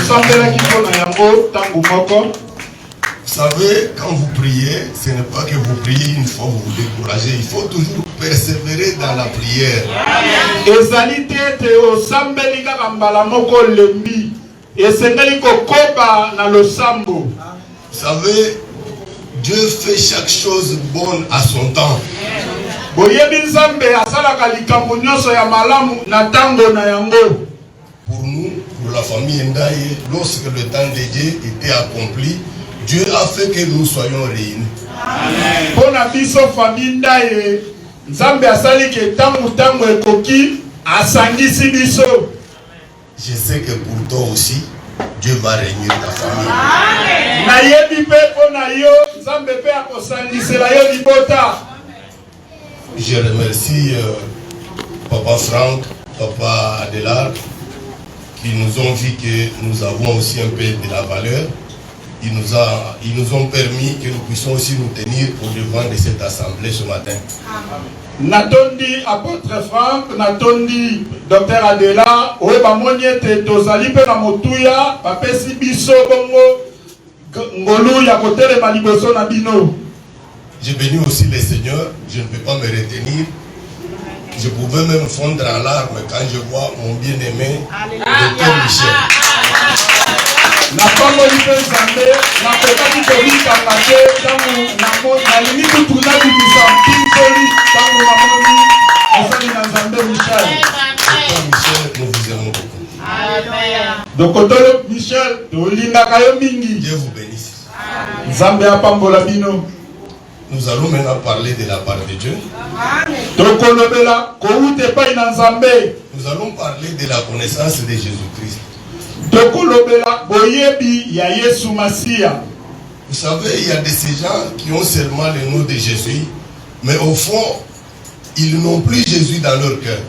Vous savez, quand vous priez, ce n'est pas que vous priez une fois, vous vous découragez. Il faut toujours persévérer dans la prière. Vous savez, Dieu fait chaque chose bonne à son temps. Pour nous, pour la famille Ndaye, lorsque le temps de Dieu était accompli, Dieu a fait que nous soyons réunis. Pour la famille Ndaye, je sais que pour toi aussi, Dieu va réunir ta famille. Je remercie Papa Franck, Papa Adélard, qui nous ont dit que nous avons aussi un peu de la valeur. Ils nous ont permis que nous puissions aussi nous tenir au devant de cette assemblée ce matin. Natondi apôtre Franck, Natondi docteur Adela, Oeba Moniete tozali pe na motuya, papesi biso bongo ngolu ya kotere maliboso na bino. Je bénis aussi le Seigneur, je ne peux pas me retenir. Je pouvais même fondre en larmes quand je vois mon bien-aimé docteur Michel. Na kongo lipe nzambe, na pekaki tolika kate, tangu na limitu tunaki bisampintoli, tangu na moni, asali na nzambe Michel. Docteur Michel, nous vous aimons beaucoup. Amen. Dokotolo Michel, tolinga kayo mingi. Dieu vous bénisse. Nzambe apambola bino. Nous allons maintenant parler de la part de Dieu. Nous allons parler de la connaissance de Jésus-Christ. Vous savez, il y a de ces gens qui ont seulement le nom de Jésus, mais au fond, ils n'ont plus Jésus dans leur cœur.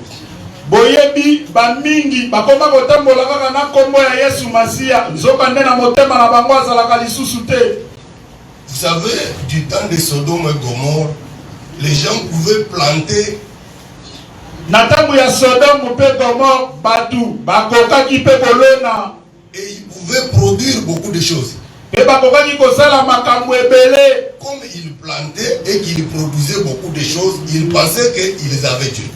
Vous savez, du temps de Sodome et Gomorrhe, les gens pouvaient planter. Et ils pouvaient produire beaucoup de choses. Comme ils plantaient et qu'ils produisaient beaucoup de choses, ils pensaient qu'ils avaient Dieu.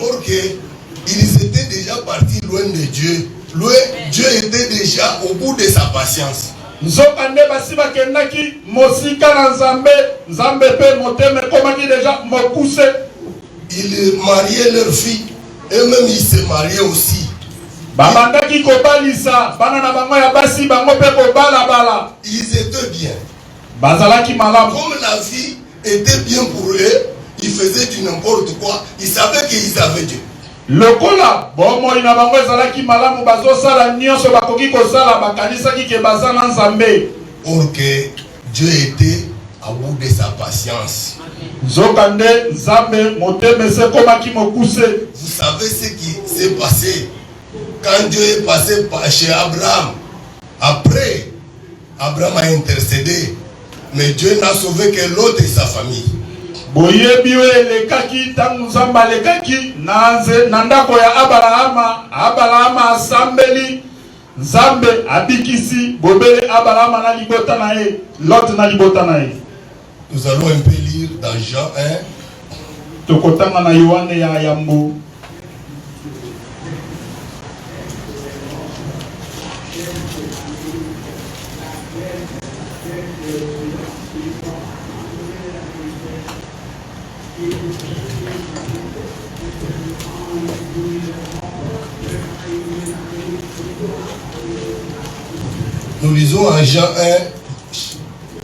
Or ils étaient déjà partis loin de Dieu. Dieu était déjà au bout de sa patience. Ils mariaient leur fille et même ils se mariaient aussi. Ils étaient bien. Comme la vie était bien pour eux, ils faisaient du n'importe quoi. Ils savaient qu'ils avaient Dieu. Lokola bomo ina bango ezalaki malamu bazosala nyonso bakoki kozala bakanisaki ke bazana nzambe. Or que Dieu était à bout de sa patience. Zokande nzambe motemese komaki mokuse. Vous savez ce qui s'est passé quand Dieu est passé chez Abraham. Après, Abraham a intercédé, mais Dieu n'a sauvé que Lot et sa famille. Boyebiwe lekaki tangu nzamba lekaki nandako ya Abrahama asambeli nzambe abikisi bobele Abrahama na libota na ye Lot na libota na ye. Nous allons un peu lire dans Jean 1. Tokotanga na Yohane ya Yambo. Nous lisons en Jean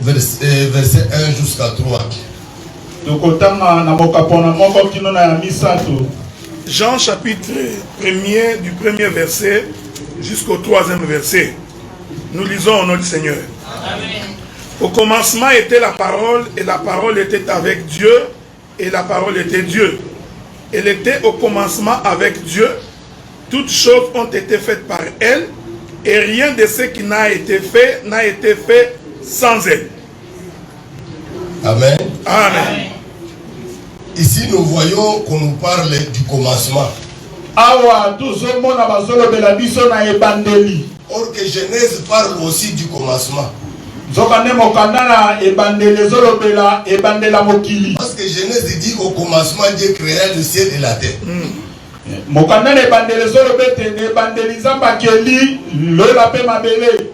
1, verset 1 jusqu'à 3. Jean chapitre 1er, du premier verset jusqu'au 3e verset. Nous lisons au nom du Seigneur. Amen. Au commencement était la parole, et la parole était avec Dieu, et la parole était Dieu. Elle était au commencement avec Dieu. Toutes choses ont été faites par elle, et rien de ce qui n'a été fait sans elle. Amen. Amen. Ici, nous voyons qu'on nous parle du commencement. Awa tuzomona bazolobela biso na ebandeli. Or que Genèse parle aussi du commencement. Zokane mokanda na ebandeli zolobela ebandela mokili. Parce que Genèse dit qu'au commencement Dieu créa le ciel et la terre. Mokanda na ebandeli zolobete ne ebandeli zamba keli lola pe mabele.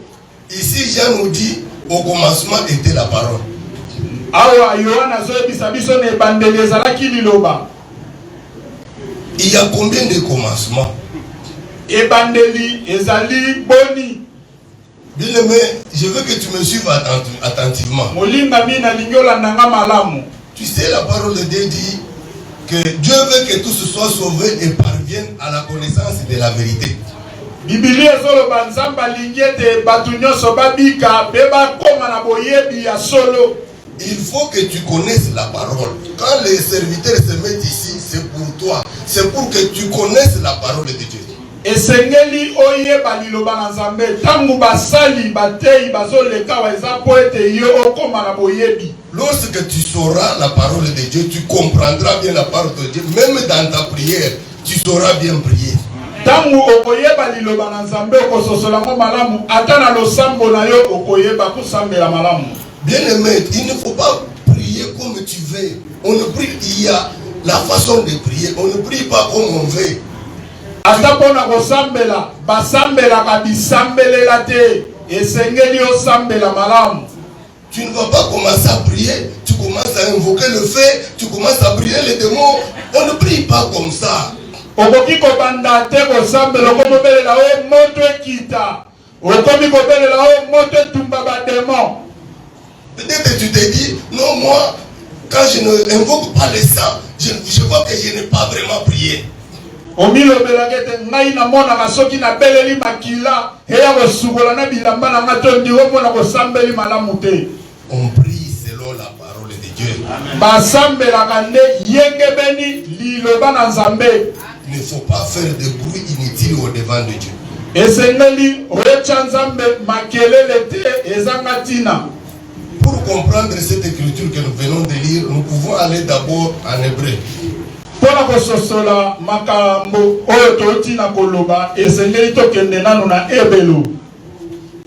Ici Jean nous dit au commencement était la parole. Awa Yohana zoebisa biso ne ebandeli ezalaki liloba. Il y a combien de commencements? Ebandeli ezali boni. Bien-aimé, je veux que tu me suives attentivement. Tu sais, la parole de Dieu dit que Dieu veut que tous soient sauvés et parviennent à la connaissance de la vérité. Il faut que tu connaisses la parole. Quand les serviteurs se mettent ici, c'est pour toi. C'est pour que tu connaisses la parole de Dieu. Lorsque tu sauras la parole de Dieu, tu comprendras bien la parole de Dieu. Même dans ta prière, tu sauras bien prier. Bien-aimé, il ne faut pas prier comme tu veux. On ne prie, il y a la façon de prier. On ne prie pas comme on veut. Tu ne vas pas commencer à prier. Tu commences à invoquer le feu. Tu commences à prier les démons. On ne prie pas comme ça. Peut-être que tu te dis, non, moi, quand je ne invoque pas le sang, je vois que je n'ai pas vraiment prié. On prie selon la parole de Dieu. Il ne faut pas faire de bruit inutile au devant de Dieu. Pour comprendre cette écriture que nous venons de lire, nous pouvons aller d'abord en hébreu.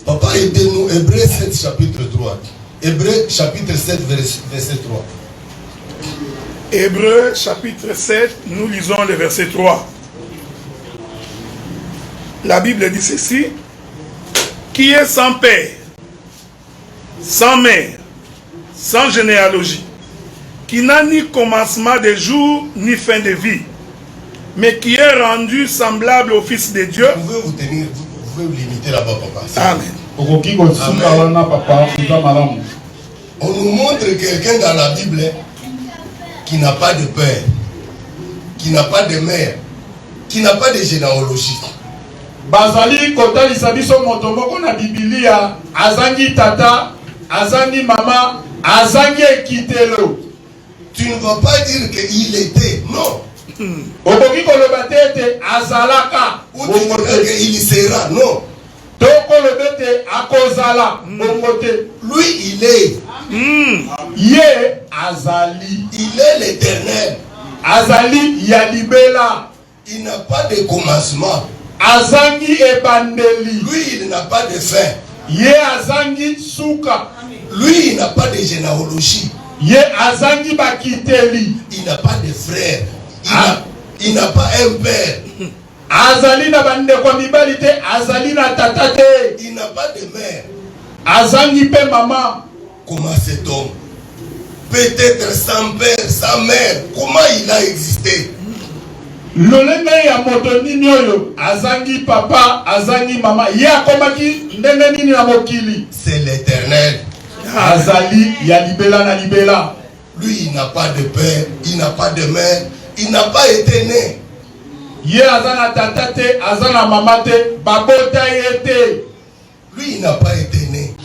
Papa, aidez-nous, Hébreu 7 chapitre 3. Hébreu chapitre 7 verset 3. Hébreu chapitre 7, nous lisons le verset 3. La Bible dit ceci: qui est sans père, sans mère, sans généalogie, qui n'a ni commencement de jour, ni fin de vie, mais qui est rendu semblable au Fils de Dieu. Vous pouvez vous tenir, vous pouvez vous limiter là-bas, papa. Amen. Amen. On nous montre quelqu'un dans la Bible qui n'a pas de père, qui n'a pas de mère, qui n'a pas de généalogie. Bazali kotali sabiso motomoko na Biblia azangi tata, azangi mama, azangi ekitelo. Tu ne vas pas dire qu'il était, non. Oboki kolobate azalaka ou tu diras qu'il sera, non. Toko lobete akozala bongote. Lui il est. Ye azali. Il est l'Éternel. Azali yalibela. Il n'a pas de commencement. Azangi ebandeli. Lui il n'a pas de fin. Ye azangi suka. Lui il n'a pas de généalogie. Ye azangi bakiteli. Il n'a pas de frère. Il n'a pas un père. Azali na bande kwa mibalite, azali na tatate. Il n'a pas de mère. Azangi pe maman. Comment cet homme, peut-être sans père, sans mère, comment il a existé? Lolenge ya moto nini oyo azangi papa, azangi mama, ya komaki ndenge nini na mokili? C'est l'Éternel. Azali ya libela na libela. Lui il n'a pas de père, il n'a pas de mère, il n'a pas été né. Ye azana tatate, azana mamate, babota yete. Lui il n'a pas été né.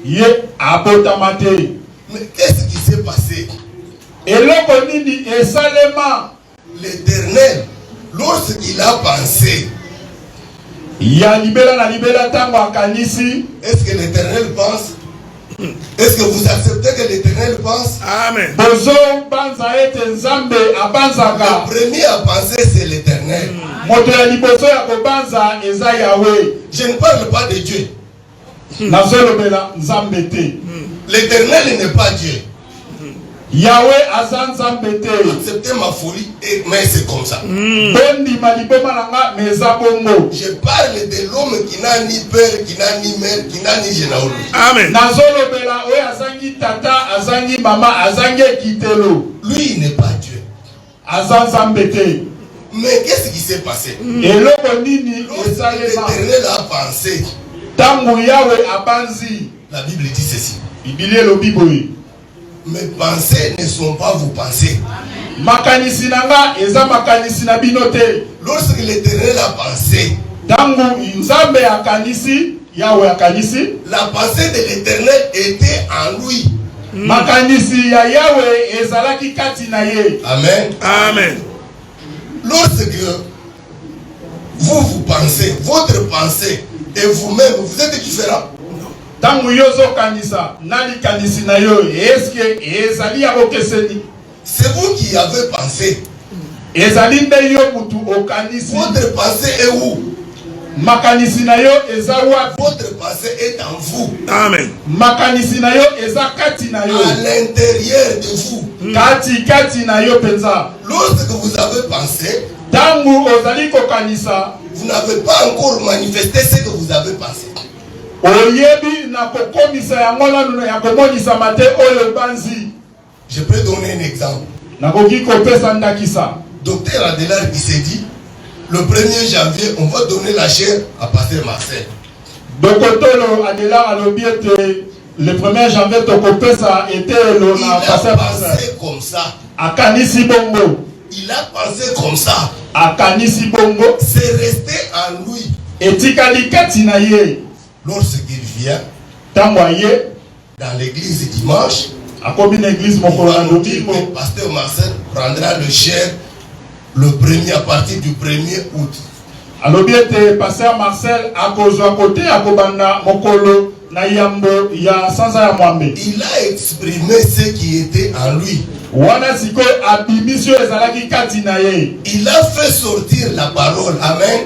Ye abota mate. Mais qu'est-ce qui s'est passé? Eloko nini esalema? L'Éternel, lorsqu'il a pensé, ya libela na libela tango akanisi. Est-ce que l'Éternel pense? Est-ce que vous acceptez que l'Éternel pense? Amen. Le premier à penser, c'est l'Éternel. Je ne parle pas de Dieu. L'Éternel n'est pas Dieu. Yahweh azan zambete. Acceptez ma folie, mais c'est comme ça. Je parle de l'homme qui n'a ni père, qui n'a ni mère, qui n'a ni généalogie. Amen. Lui, il n'est pas Dieu. Azan zambete. Mais qu'est-ce qui s'est passé? L'Éternel a pensé. La Bible dit ceci. Mes pensées ne sont pas vos pensées. Lorsque l'Éternel a pensé, la pensée de l'Éternel était en lui. Amen. Amen. Lorsque vous pensez, votre pensée et vous-même, vous êtes différents. C'est vous qui avez pensé. Votre pensée est où? Votre pensée est en vous. Amen. À l'intérieur de vous. Lorsque vous avez pensé, vous n'avez pas encore manifesté ce que vous avez pensé. Je peux donner un exemple. Docteur Adelar qui s'est dit, le 1er janvier, on va donner la chair à Pasteur Marcel. Le 1er janvier, il a pensé comme ça. Il a pensé comme ça. C'est resté en lui. Lorsqu'il vient dans l'église dimanche, Pasteur Marcel prendra le chair le 1er à partir du 1er août. Pasteur Marcel il a exprimé ce qui était en lui. Il a fait sortir la parole. Amen.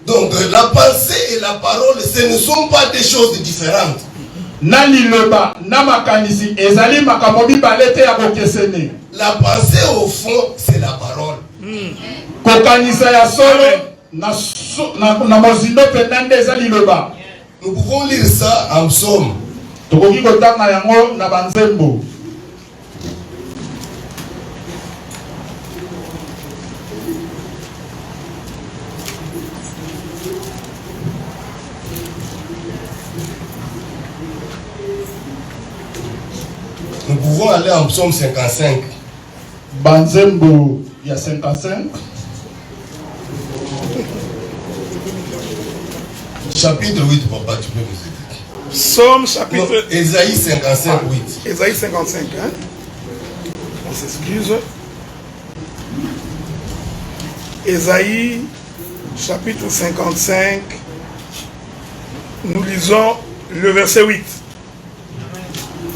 Donc la pensée et la parole, ce ne sont pas des choses différentes. La pensée au fond, c'est la parole. Nous pouvons lire ça en psaume. Nous pouvons aller en psaume 55. Banzembo, il y a 55. Chapitre 8, papa, tu peux nous aider. Psaume chapitre... Ésaïe 55, 8. Ésaïe 55, hein? On s'excuse. Ésaïe chapitre 55. Nous lisons le verset 8.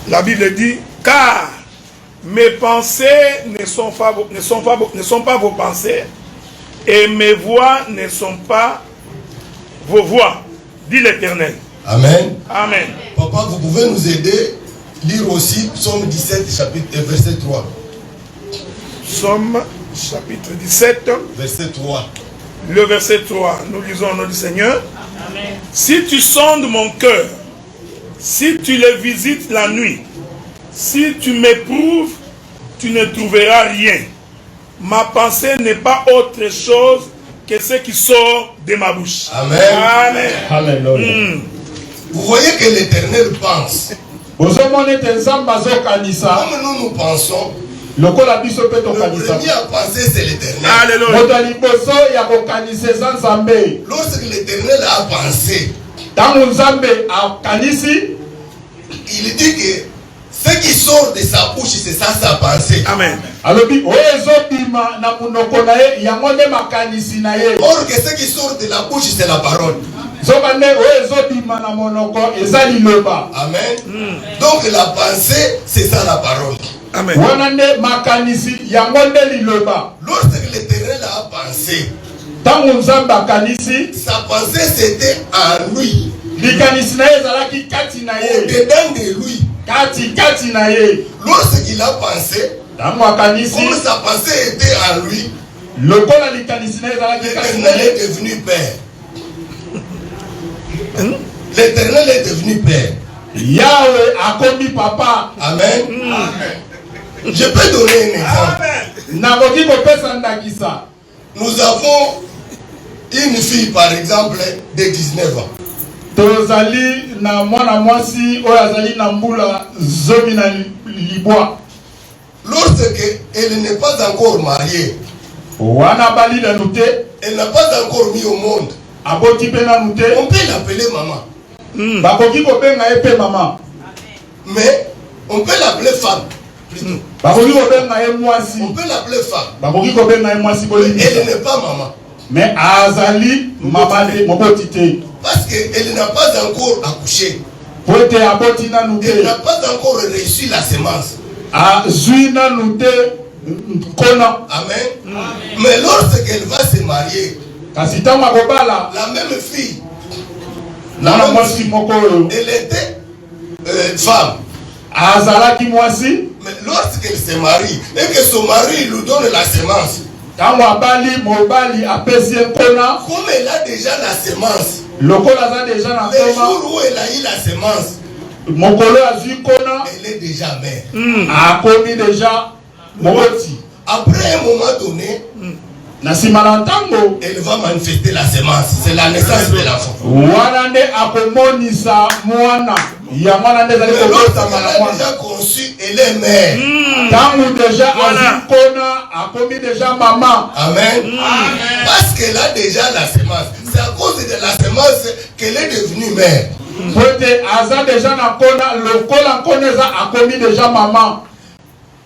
La Bible dit, car mes pensées ne sont pas vos pensées, et mes voix ne sont pas vos voix, dit l'Éternel. Amen. Amen. Papa, vous pouvez nous aider, lire aussi Psaume 17, verset 3. Psaume chapitre 17, verset 3. Le verset 3, nous lisons au nom du Seigneur. Amen. Si tu sondes mon cœur, si tu le visites la nuit, si tu m'éprouves, tu ne trouveras rien. Ma pensée n'est pas autre chose que ce qui sort de ma bouche. Amen. Amen. Alléluia. Vous voyez que l'Éternel pense. Comme nous pensons, le premier à penser, c'est l'Éternel. Alléluia. Lorsque l'Éternel a pensé, il dit que ce qui sort de sa bouche, c'est ça sa pensée. Amen. Or que ce qui sort de la bouche, c'est la parole. Amen. Donc la pensée, c'est ça la parole. Amen. Lorsque l'Éternel a pensé, sa pensée c'était en lui. Au-dedans de lui. Lorsqu'il a pensé, comme sa pensée était en lui, l'Éternel est devenu Père. L'Éternel est devenu Père. Yahweh a commis papa. Amen. Je peux donner un exemple. Nous avons une fille, par exemple, de 19 ans. Tozali na mwana mwasi oyazali na mbula zomi na libwa. Lorsque elle n'est pas encore mariée, elle n'a pas encore mis au monde, on peut l'appeler maman. Mais on peut l'appeler femme. Plutôt. On peut l'appeler femme. Elle n'est pas maman. Mais Azali, maman de Mobotite. Parce qu'elle n'a pas encore accouché. Elle n'a pas encore reçu la semence. Amen. Mais lorsqu'elle va se marier, la même fille, elle était femme. Mais lorsqu'elle se marie et que son mari lui donne la semence, comme elle a déjà la semence, les jours où elle a eu la semence, elle est déjà mère. Après un moment donné, elle va manifester la semence. C'est la naissance de l'enfant. Mais lorsqu'elle a déjà conçu, elle est mère. Amen. Parce qu'elle a déjà la semence. C'est à cause de la semence qu'elle est devenue mère.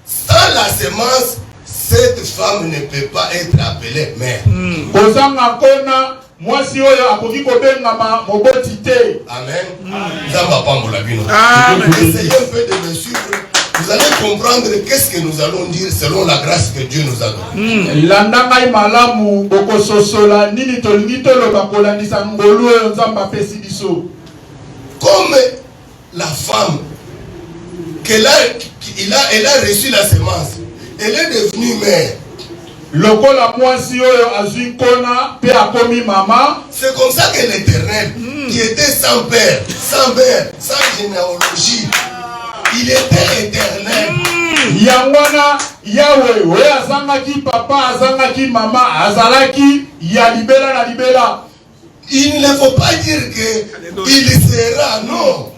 Sans la semence, cette femme ne peut pas être appelée mère. Amen. Essayez un peu de me suivre. Vous allez comprendre qu'est-ce que nous allons dire selon la grâce que Dieu nous a donnée. Comme la femme, elle a reçu la semence, elle est devenue mère. C'est comme ça que l'Éternel, qui était sans père, sans mère, sans généalogie, il était éternel. Yangwana Yahweh, we azangaki papa, azangaki mama, azalaki ya libela na libela. Il ne faut pas dire que il sera, non.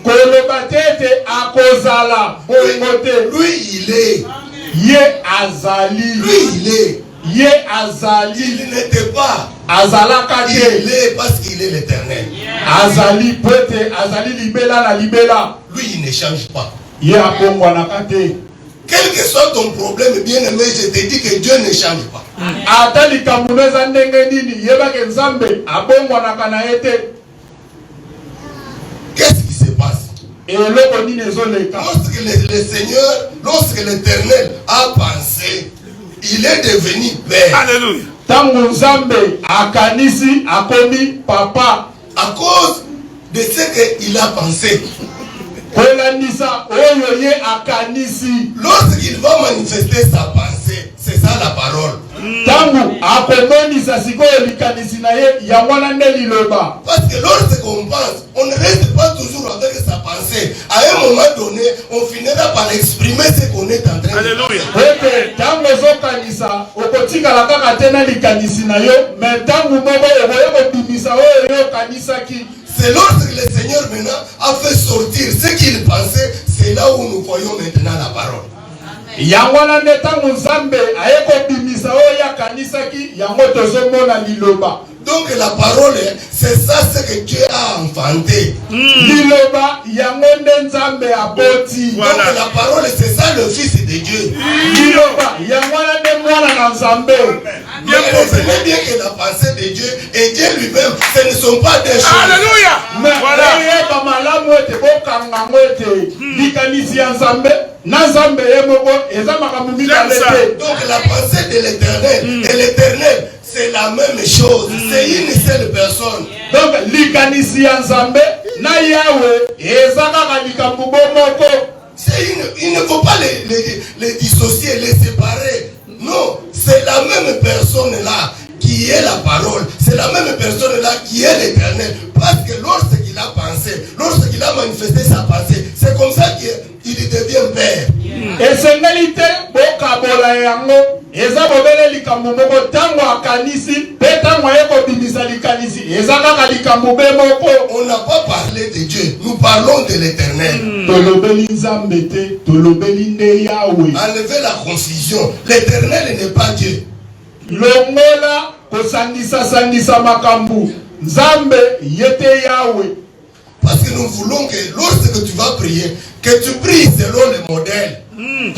Kolobatete akozala bongote. Lui il est. Ye azali. Lui il est. Ye azali. Il n'était pas. Azalaka il est parce qu'il est l'éternel. Azali pete, azali libela na libela. Lui il ne change pas. Ye abongwana kate. Quel que soit ton problème, bien aimé, je te dis que Dieu ne change pas. Qu'est-ce qui se passe? Lorsque l'Éternel a pensé, il est devenu Père. Alléluia. À cause de ce qu'il a pensé. Lorsqu'il va manifester sa pensée, c'est ça la parole. Parce que lorsqu'on pense, on ne reste pas toujours avec sa pensée. À un moment donné, on finira par exprimer ce qu'on est en train de faire. C'est lorsque le Seigneur maintenant a fait sortir ce qu'il pensait, c'est là où nous voyons maintenant la parole. Donc la parole, c'est ça ce que Dieu a enfanté. Donc la parole, c'est ça le Fils de Dieu. bien posé. Mais bien que la pensée de Dieu et Dieu lui-même, ce ne sont pas des choses. Alléluia. Voilà. Donc la pensée de l'Éternel et l'Éternel, c'est la même chose. C'est une seule personne. Donc likanisi ya Nzambe na Yahweh ezaka likambo moko. Il ne faut pas les dissocier, les séparer. Non, c'est la même personne là qui est la parole. C'est la même personne là qui est l'Éternel. Parce que lorsqu'il a pensé, lorsqu'il a manifesté sa pensée, c'est comme ça qu'il devient père. Et c'est ngalité bokabola yango eza bobele likambo moko tango akanisi pe tango yeko bimisa likanisi eza kaka likambo be moko. On n'a pas parlé de Dieu, nous parlons de l'Éternel. Tolobeli Nzambe te, tolobeli nde Yahweh. Enlevez la confusion. L'Éternel n'est pas Dieu. Longola kosangisa makambu. Nzambe yete Yahweh. Parce que nous voulons que lorsque tu vas prier, que tu pries selon le modèle. Il ne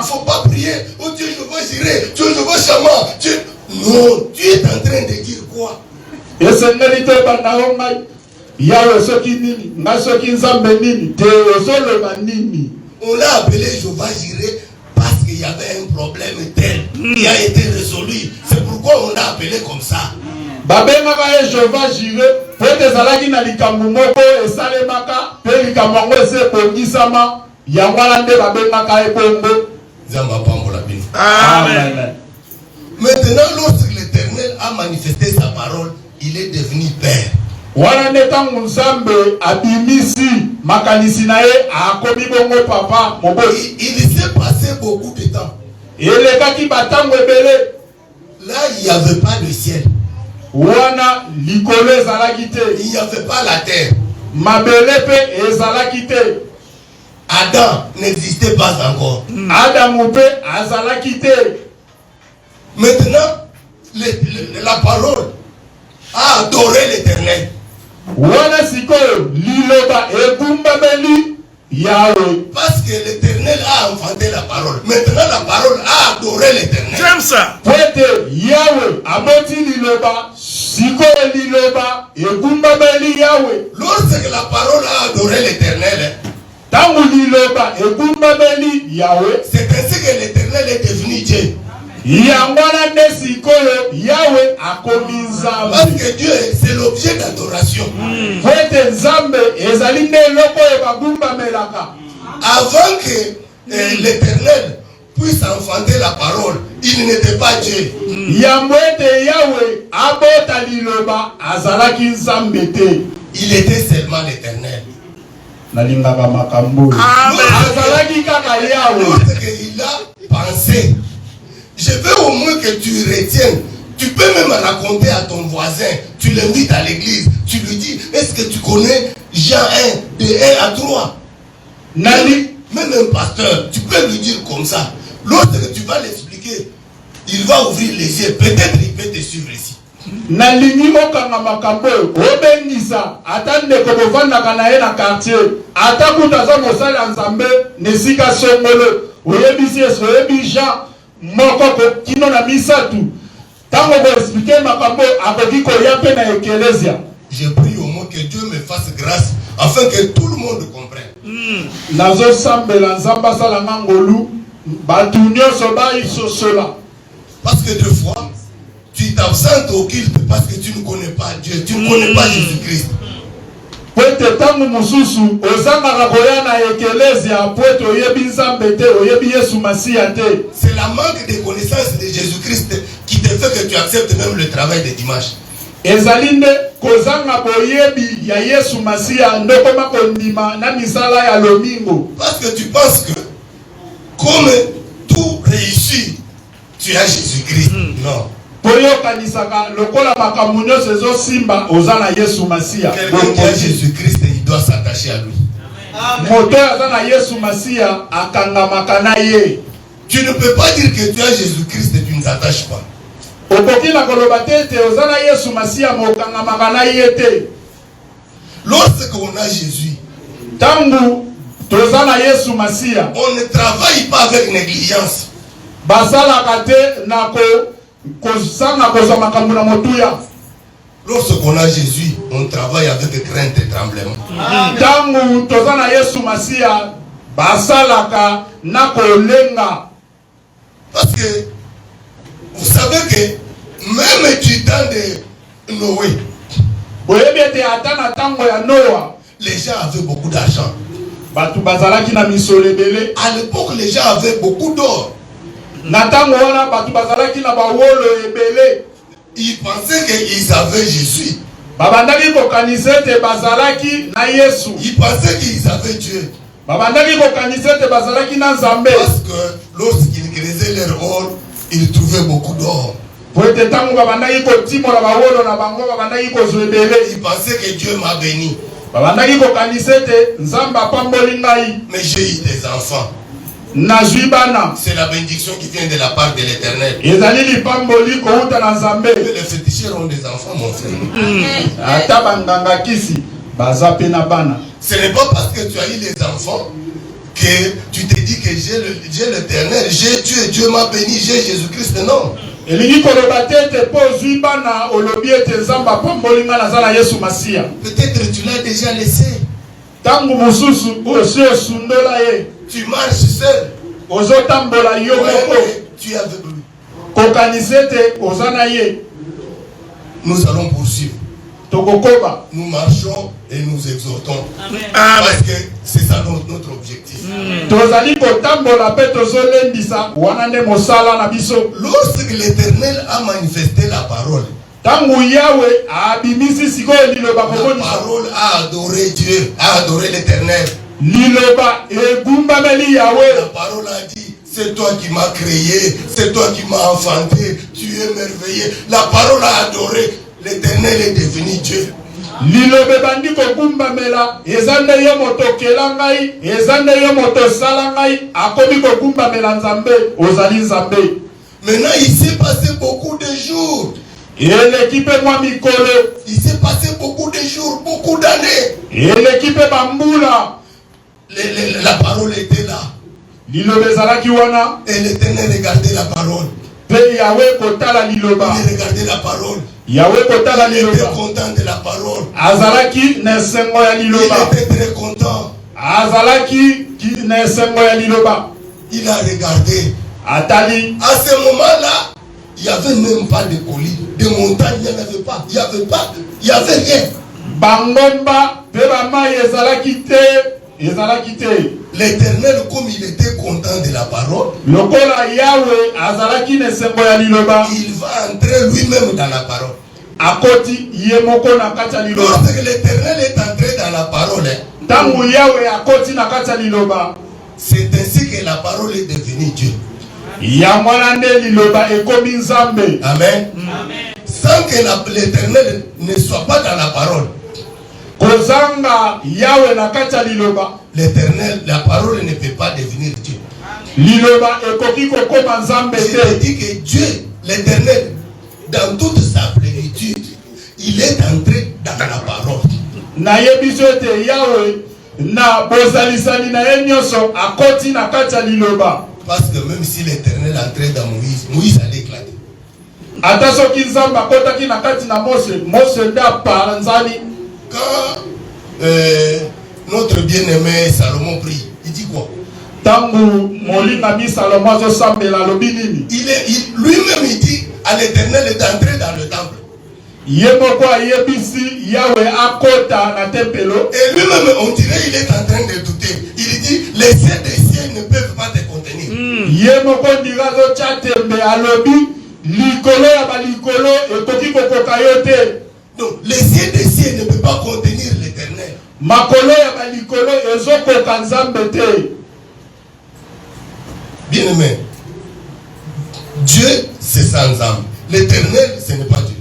faut pas prier. Oh Dieu, je veux gérer. Dieu, je veux chaman. Dieu... Non, tu es en train de dire quoi? On l'a appelé Jéhovah Jireh parce qu'il y avait un problème tel qui a été résolu. C'est pourquoi on l'a appelé comme ça. Babengaka Jéhovah Jireh peut ezalaki na likambo moko esalemaka pe likambo ngo esepongisama yango wana nde babengaka ebongo. Nzamba pambola bino. Amen. Maintenant, lorsque l'Éternel a manifesté sa parole, il est devenu père. Wana nde tango Nzambe abimisi makanisi na ye akomi bongo papa mobosi. Il s'est passé beaucoup de temps. Elekaki batango ebele. Là, il n'y avait pas de ciel. Wana likolo ezalaki te. Il n'y avait pas la terre. Mabele pe ezalaki te. Adam n'existait pas encore. Adam pe azalaki te. Maintenant, la parole a adoré l'Éternel. Wana sikoyo liloba egumbabeli Yahweh. Parce que l'Éternel a enfanté la parole. Maintenant, la parole a adoré l'Éternel. J'aime ça. Pwete Yahweh aboti liloba sikoyo liloba egumbabeli Yahweh. Lorsque la parole a adoré l'Éternel, tango liloba egumbabeli Yahweh, c'est ainsi que l'Éternel est devenu Dieu. Yangwana nde sikoyo Yahweh akomi Nzambe. Parce que Dieu, c'est l'objet d'adoration. Pwete Nzambe ezali nde eloko ebagumbamelaka. Avant que l'Éternel puisse enfanter la parole, il n'était pas Dieu. Yamwete Yahweh abota liloba azalaki Nzambe te. Il était seulement l'Éternel. Nalingaka makambo. Azalaki kaka Yahweh. Lorsqu'il a pensé, je veux au moins que tu retiennes. Tu peux même raconter à ton voisin. Tu l'invites à l'église. Tu lui dis, est-ce que tu connais Jean 1, de 1 à 3? Même un pasteur, tu peux lui dire comme ça. Lorsque tu vas l'expliquer, il va ouvrir les yeux. Peut-être il peut te suivre ici. Nalingi okanga makambo obengisa atande ko bovandaka na ye na quartier atakuta za mosala Nzambe nesika songolo oyebisi eso oyebi Jean moko ko kino na misatu tango ko expliquer makambo akoki ko ya pe na ecclesia. Je prie au moins que Dieu me fasse grâce afin que tout le monde comprenne. Nazo sambela Nzamba sala ngolu batu nyonso ba isosola. Parce que deux fois tu t'absentes au culte parce que tu ne connais pas Dieu, tu ne connais pas Jésus-Christ. Pwete tangu mususu ozanga koya na ecclesia pwete oyebi Nzambe te oyebi Yesu Masiya te. C'est la manque de connaissance de Jésus-Christ qui te fait que tu acceptes même le travail de dimanche. Ezalinde kozanga boyebi ya Yesu Masiya ndokoma kondima na misala ya lomingo. Parce que tu penses que comme tout réussit, tu as Jésus-Christ. Non. Quelqu'un qui a Jésus-Christ, il doit s'attacher à lui. Tu ne peux pas dire que tu as Jésus-Christ et tu ne t'attaches pas. Lorsqu'on a Jésus, On ne travaille pas avec négligence. Lorsqu'on a Jésus, on travaille avec crainte et tremblement. Parce que vous savez que même du temps de Noé, les gens avaient beaucoup d'argent. À l'époque, les gens avaient beaucoup d'or. Ils pensaient qu'ils avaient Jésus. Ils pensaient qu'ils avaient Dieu. Parce que lorsqu'ils creusaient leur or, ils trouvaient beaucoup d'or. Ils pensaient que Dieu m'a béni. Mais j'ai eu des enfants. C'est la bénédiction qui vient de la part de l'Éternel. Les féticheurs ont des enfants, mon frère. Ce n'est pas parce que tu as eu les enfants que tu te dis que j'ai l'Éternel, j'ai Dieu, Dieu m'a béni, j'ai Jésus-Christ. Non. Peut-être tu l'as déjà laissé. Tu marches seul. Tu es aveugle. Nous allons poursuivre. Nous marchons et nous exhortons. Parce que c'est ça notre objectif. Lorsque l'Éternel a manifesté la parole, la parole a adoré Dieu, a adoré l'Éternel. La parole a dit, c'est toi qui m'as créé, c'est toi qui m'as enfanté, tu es merveilleux. La parole a adoré, l'Éternel est devenu Dieu. Maintenant, il s'est passé beaucoup de jours. Il s'est passé beaucoup de jours, beaucoup d'années. La parole était là. Et l'Éternel regardait la parole. Il regardait la parole. Il était content de la parole. Il était très content. Il a regardé. À ce moment-là, il n'y avait même pas de colis. De montagnes, il n'y en avait pas. Il n'y avait rien. L'Éternel, comme il était content de la parole, il va entrer lui-même dans la parole. Lorsque l'Éternel est entré dans la parole, c'est ainsi que la parole est devenue Dieu. Amen. Sans que l'Éternel ne soit pas dans la parole, l'Éternel, la parole ne peut pas devenir Dieu. Je dis que Dieu, l'Éternel, dans toute sa plénitude, il est entré dans la parole. Parce que même si l'Éternel entrait dans Moïse, Moïse allait éclater. Quand notre bien-aimé Salomon prie, il dit quoi? Lui-même il dit à l'Éternel d'entrer dans le temple. Et lui-même on dirait il est en train de douter. Il dit les cieux des cieux ne peuvent pas te contenir. Donc les cieux des cieux ne peuvent pas contenir l'Éternel. Bien aimé, Dieu c'est sans âme. L'Éternel ce n'est pas Dieu.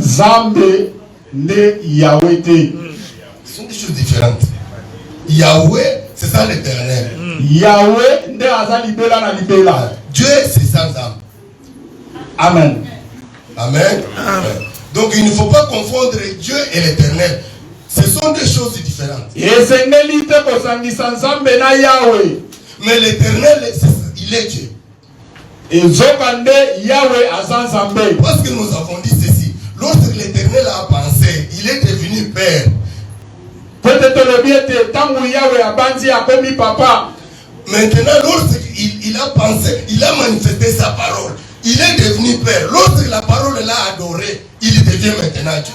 Zambé ne Yahweh. Ce sont des choses différentes. Yahweh c'est ça l'Éternel. Yahweh ne azalibela na libela. Dieu c'est sans âme. Amen. Amen. Amen. Donc il ne faut pas confondre Dieu et l'Éternel. Ce sont deux choses différentes. Mais l'Éternel, il est Dieu. Parce que nous avons dit ceci. Lorsque l'Éternel a pensé, il est devenu Père. Maintenant, lorsqu'il a pensé, il a manifesté sa parole. Il est devenu Père. Lorsque la parole l'a adoré, il devient maintenant Dieu.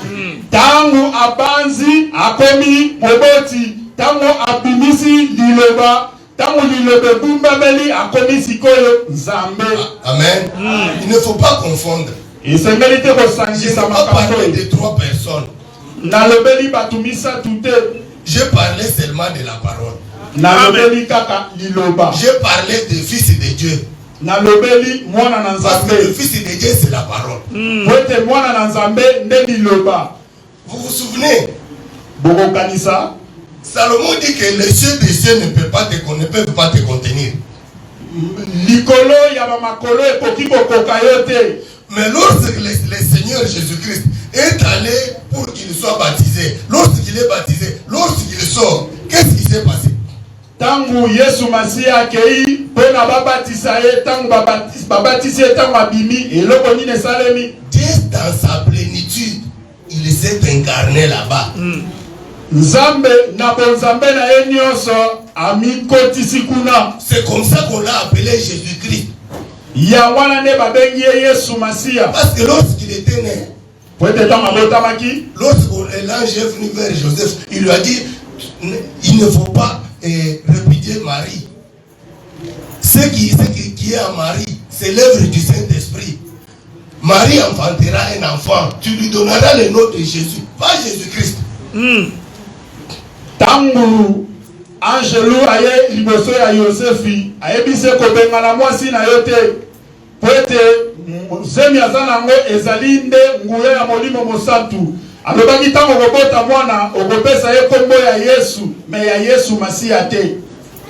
Tangu abanzi akomi moboti, tangu abimisi liloba, tangu lilobe bumbabeli akomi sikoyo nzambe. Amen. Il ne faut pas confondre. Je ne vais pas parler de trois personnes. Je parlais seulement de la parole. Je parlais du Fils de Dieu. Parce que le Fils de Dieu, c'est la parole. Vous vous souvenez? Salomon dit que les cieux des cieux ne peuvent pas te contenir. Mais lorsque le Seigneur Jésus-Christ est allé pour qu'il soit baptisé, lorsqu'il est baptisé, lorsqu'il sort, qu'est-ce qui s'est passé? Tangu Yesu Masia kei pona babatisa ye tangu babatisi ye tangu abimi eloko nini esalemi. Dieu dans sa plénitude, il s'est incarné là-bas. Nzambe na bonzambe na ye nyonso amikotisi kuna. C'est comme ça qu'on l'a appelé Jésus-Christ. Ya wana ne babengi Yesu Masia. Parce que lorsqu'il était né, lorsque l'ange est venu vers Joseph, il lui a dit, il ne faut pas répudier Marie. Ce qui est à Marie, c'est l'œuvre du Saint-Esprit. Marie enfantera un enfant, tu lui donneras le nom de Jésus, pas Jésus-Christ. Tangu Angelo aye liboso ya Yosefi ayebise kobenga na mwasi na yote poete zemi azanango ezali nde nguya ya molimo mosantu alobaki tango kobota mwana okopesa ye kombo ya Yesu mais ya Yesu Masia te.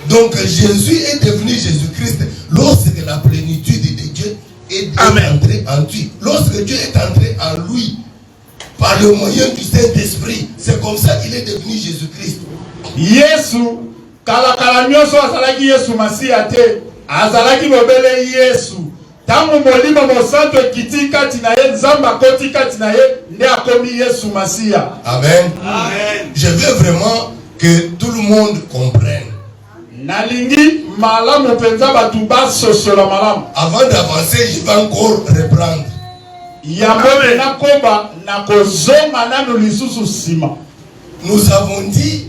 Donc Jésus est devenu Jésus-Christ lorsque la plénitude de Dieu est entrée en lui. Lorsque Dieu est entré en lui par le moyen du Saint-Esprit, c'est comme ça qu'il est devenu Jésus-Christ. Yesu kala nyonso azalaki Yesu Masia te, azalaki mobele Yesu. Tangu molimo mosantu ekiti kati na ye, nzamba koti kati na ye, nde akomi Yesu Masia. Amen. Amen. Je veux vraiment que tout le monde comprenne. Nalingi malamu penza batu basosola malamu. Avant d'avancer, je vais encore reprendre. Yambo na koba na kozonga nanu lisusu sima. Nous avons dit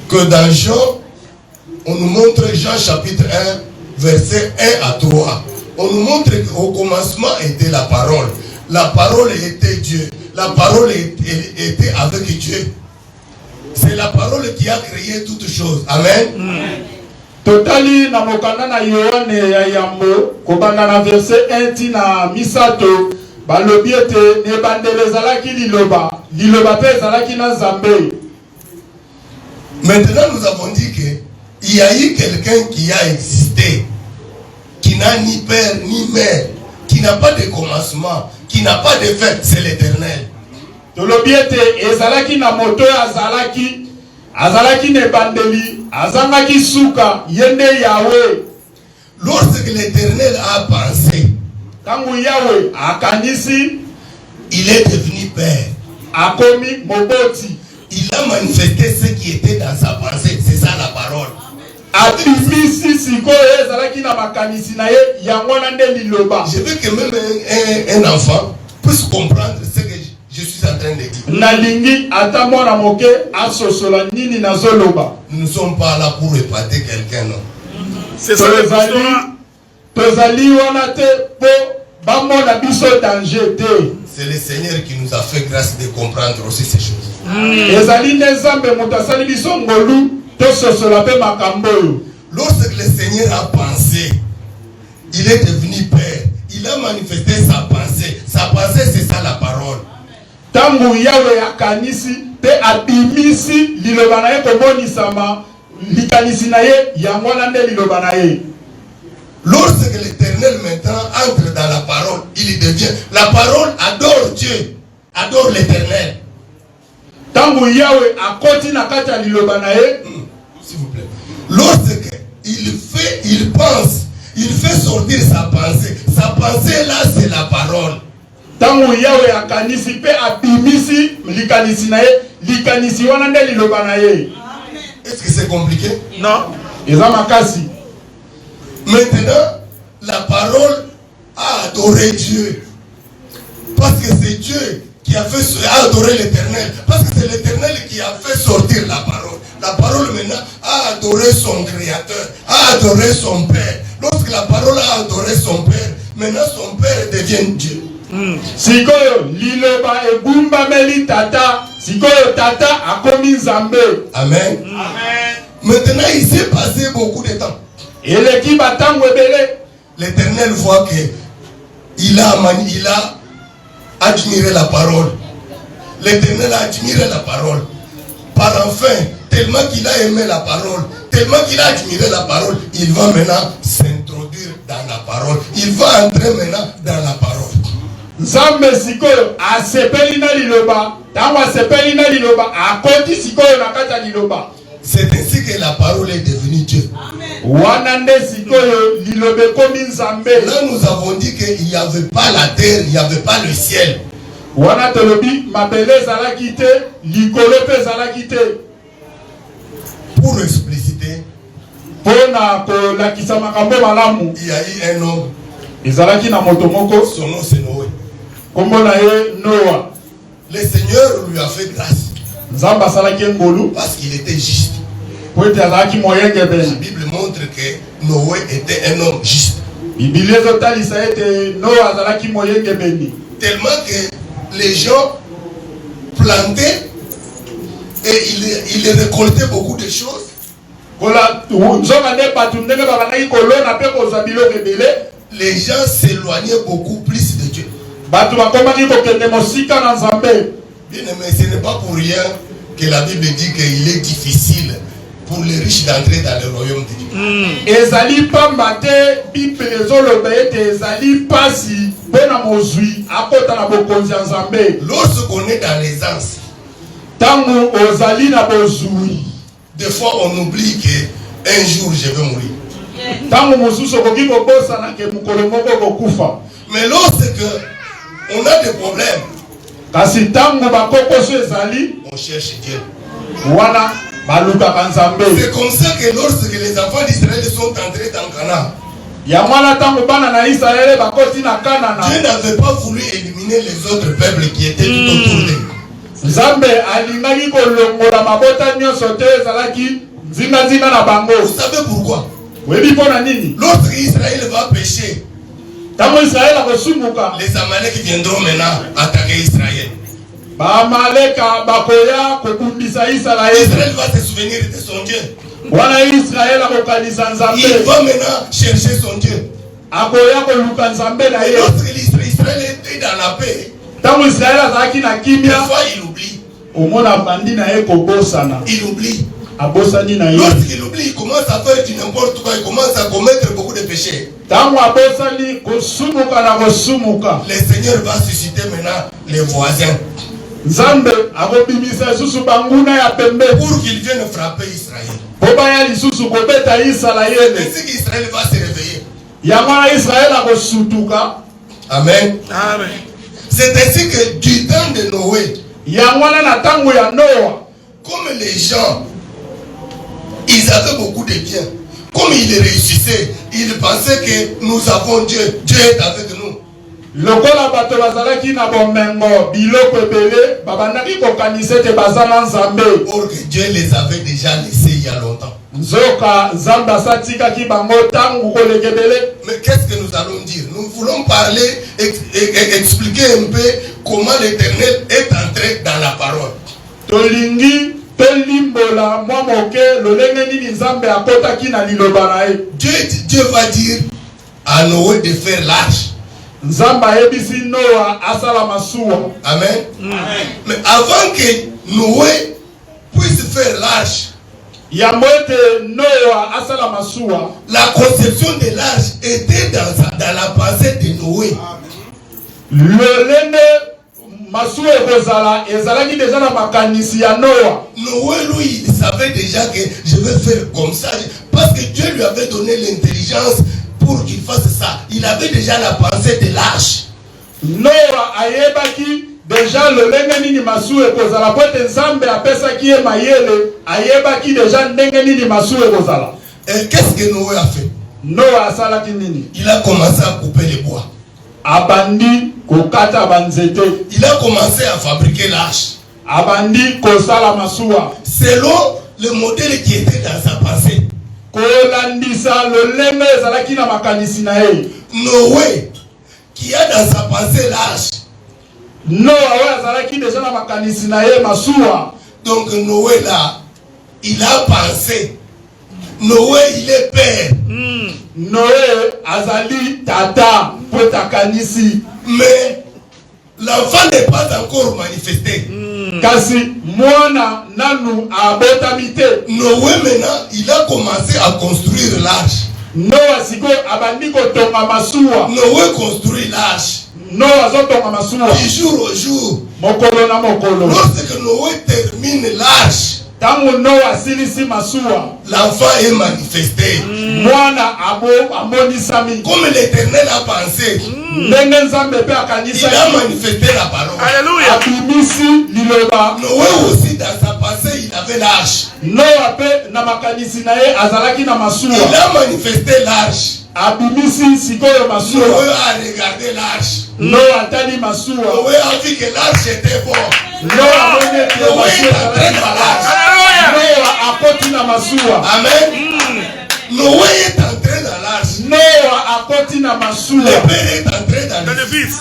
que dans Jean, on nous montre Jean chapitre 1, verset 1 à 3. On nous montre qu'au commencement était la parole. La parole était Dieu. La parole était avec Dieu. C'est la parole qui a créé toutes choses. Amen. Totali na mokanda na Yohane ya yambo kobanda na verset 1 tina misato balobi ete ne bandele zalaki liloba pe zalaki na Nzambe. Maintenant, nous avons dit qu'il y a eu quelqu'un qui a existé, qui n'a ni père ni mère, qui n'a pas de commencement, qui n'a pas de fin, c'est l'Éternel. Tolobiete ezalaki na moto azalaki ne bandeli, azangaki suka yende Yahweh. Lorsque l'Éternel a pensé, tangu Yahweh akanisi, il est devenu père. Akomi moboti. Il a manifesté ce qui était dans sa pensée. C'est ça la parole. Je veux que même un enfant puisse comprendre ce que je suis en train de dire. Nous ne sommes pas là pour épater quelqu'un, non. C'est ça le c'est le Seigneur qui nous a fait grâce de comprendre aussi ces choses. Lorsque le Seigneur a pensé, il est devenu Père. Il a manifesté sa pensée. Sa pensée, c'est ça la parole. Lorsque l'Éternel maintenant entre dans la parole, il devient. La parole adore Dieu, adore l'Éternel. Quand Tangu Yahweh akoti na kati ya liloba na ye. S'il vous plaît. Lorsque il pense, il fait sortir sa pensée. Sa pensée là, c'est la parole. Tangu Yahweh akanisi pe abimisi likanisi na ye, likanisi wana nde liloba na ye. Est-ce que c'est compliqué? Non. Eza makasi. Maintenant, la parole a adoré Dieu. Parce que c'est Dieu qui a adoré l'Éternel. Parce que c'est l'Éternel qui a fait sortir la parole. La parole maintenant a adoré son Créateur, a adoré son Père. Lorsque la parole a adoré son Père, maintenant son Père devient Dieu. Sikoyo liloba ebumba meli tata. Sikoyo tata akomi nzambe. Amen. Amen. Maintenant il s'est passé beaucoup de temps. Eleki batango ebele. L'Éternel voit que il a admiré la parole. L'Éternel a admiré la parole. Par enfin, tellement qu'il a aimé la parole, tellement qu'il a admiré la parole, il va maintenant s'introduire dans la parole. Il va entrer maintenant dans la parole. Nzambe sikoyo asepeli na liloba. Tango asepeli na liloba akoti sikoyo na kati ya liloba. C'est ainsi que la parole est devenue Dieu. Wana nde sikoyo lilobe komi nzambe. Là nous avons dit qu'il n'y avait pas la terre, il n'y avait pas le ciel. Wana tolobi mabele zalaki te, likolo pe zalaki te. Pour expliciter, Pona ko lakisa makambo malamu. il y a eu un homme, Ezalaki na moto moko, son nom c'est Noé. kombo na ye Noah. Le Seigneur lui a fait grâce Nzamba salaki ngolu, parce qu'il était juste. po ete azalaki moyenge La beni. Bible montre que Noé était un homme juste. Biblia ezotalisa ete Noah azalaki moyenge beni. Tellement que les gens plantaient et ils récoltaient beaucoup de choses. Kola nzonga nde batu ndenge babandaki kolona pe kozwa biloko ebele. Les gens s'éloignaient beaucoup plus de Dieu. Batu bakomaki kokende mosika na Nzambe. Bien aimé, ce n'est pas pour rien que la Bible dit qu'il est difficile pour les riches d'entrer dans le royaume de Dieu. Ezali pamba te Bible ezoloba ete ezali pasi pona mozwi akota na bokonzi ya Nzambe. Lorsqu'on est dans l'aisance, Tangu ozali na bozwi. des fois on oublie qu'un jour je vais mourir. Tangu mosusu okoki kobosana ke mokolo moko kokufa. Mais lorsque on a des problèmes, Kasi tangu bakokoso ezali on cherche Dieu. wana balukaka Nzambe. C'est comme ça que lorsque les enfants d'Israël sont entrés dans Canaan, Ya mwana tangu bana na Israele bakoti na Kanana. Dieu n'avait pas voulu éliminer les autres peuples qui étaient tout autour d'eux. Nzambe alingaki kolongola mabota nyonso te ezalaki nzinga na bango. Vous savez pourquoi? Webi pona nini? Lorsque Israël va pécher, Tango Israele akosumuka, les Amalek viendront maintenant attaquer Israël. Baamaleka bakoya kokundisa Israele. Israël va se souvenir de son Dieu. Wana Israele akokanisa Nzambe. Il va maintenant chercher son Dieu. Akoya koluka Nzambe na Et ye. lorsque Israël était dans la paix, Tango Israele azalaki na des kimia, fois il oublie. omona bandi na ye kobosana. Il oublie. Abosani na ye. Lorsqu'il oublie, il commence à faire du n'importe quoi, il commence à commettre beaucoup de péchés. Tango abosani kosumuka na kosumuka. Le Seigneur va susciter maintenant les voisins Nzambe akobimisa lisusu banguna ya pembe pour qu'ils viennent frapper Israël. bobaya lisusu kobeta Israele. Ainsi qu'Israël va se réveiller. Yango na Israele akosutuka. Amen. Amen. C'est ainsi que du temps de Noé, Yango na tango ya Noah, comme les gens, ils avaient beaucoup de biens. Comme ils réussissaient, ils pensaient que nous avons Dieu. Dieu est avec nous. lokola bato bazalaki na bomengo biloko ebele babandaki kokanisa ete baza na Nzambe. Or que Dieu les avait déjà laissés il y a longtemps. Nzoka Nzambe asatikaki bango tango koleka ebele. Mais qu'est-ce que nous allons dire? Nous voulons parler, expliquer un peu comment l'Éternel est entré dans la parole. Tolingi tolimbola mwa moke lolenge nini Nzambe akotaki na liloba na ye. Dieu va dire à Noé de faire l'arche. Nzambe ayebisi Noah asala masuwa. Amen. Amen. Mais avant que Noé puisse faire l'arche, Yambo ete Noah asala masuwa, la conception de l'arche était dans la pensée de Noé. lolenge masuwa ekozala ezalaki déjà na makanisi ya Noah. Noé, lui, il savait déjà que je vais faire comme ça. Parce que Dieu lui avait donné l'intelligence pour qu'il fasse ça. Il avait déjà la pensée de l'arche. Noah ayebaki déjà lolenge nini masuwa ekozala po ete Nzambe apesaki ye mayele ayebaki déjà ndenge nini masuwa ekozala. Et qu'est-ce que Noé a fait? Noah asalaki nini? Il a commencé à couper les bois. Abandi kokata banzete. Il a commencé à fabriquer l'arche. Abandi kosala masuwa. Selon le modèle qui était dans sa pensée. Kolandisa lolenge ezalaki na makanisi na ye. Noé, qui a dans sa pensée l'arche. Noah azalaki déjà na makanisi na ye masuwa. Donc Noé là, il a pensé. Noé, il est père. Noé azali tata potakanisi. Mais l'enfant n'est pas encore manifesté. Kasi mwana nanu abotamite. Noé maintenant, il a commencé à construire l'arche. Noah siko abandi kotonga masuwa. Noé construit l'arche. Noah zotonga masuwa. Du jour au jour. Mokolo na mokolo. Lorsque Noé termine l'arche, tango Noah silisi masuwa, l'enfant est manifesté. Mwana abo amonisami. Comme l'Éternel a pensé, ndenge Nzambe pe akanisa. il a manifesté la parole. Alléluia. Abimisi liloba. Noé aussi dans sa pensée, il avait l'arche. Noah pe na makanisi na ye azalaki na masuwa. Il a manifesté l'arche. Abimisi sikoyo masuwa. Noé a regardé l'arche. Noah tani masuwa. Noé a vu que l'arche était bon. Noah mone te Noé est masuwa. entré dans l'arche. Noah akoti na masuwa. Amen. Noé est entré dans l'arche. Noah akoti na masuwa. Le père est entré dans Dans le le fils.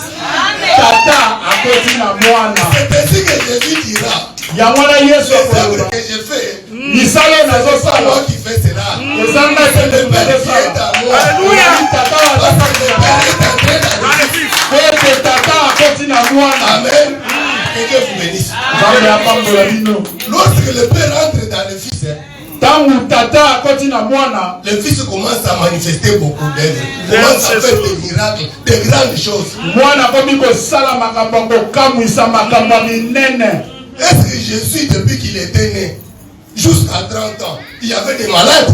Tata akoti na mwana. C'est ainsi que Jésus dira. Yamwana Yesu Les œuvres akoloba. que je fais, Misalo c'est nazo pas moi sala. qui fais cela. Ezanga C'est ke le Père qui est sala. à moi. Alléluia. Tata Parce akoti que le na Père mwana. est entré dans Dans le le fils. Kote tata akoti na mwana. Amen. Que Dieu vous bénisse. Nzambe apambola bino. Lorsque le Père entre dans le Fils, Tangu tata akoti na mwana, le Fils commence à manifester beaucoup d'œuvres. Commence à faire des miracles, des grandes choses. mwana komi kosala makambo kokamwisa makambo minene. Est-ce que Jésus, depuis qu'il était né, jusqu'à 30 ans, il y avait des malades?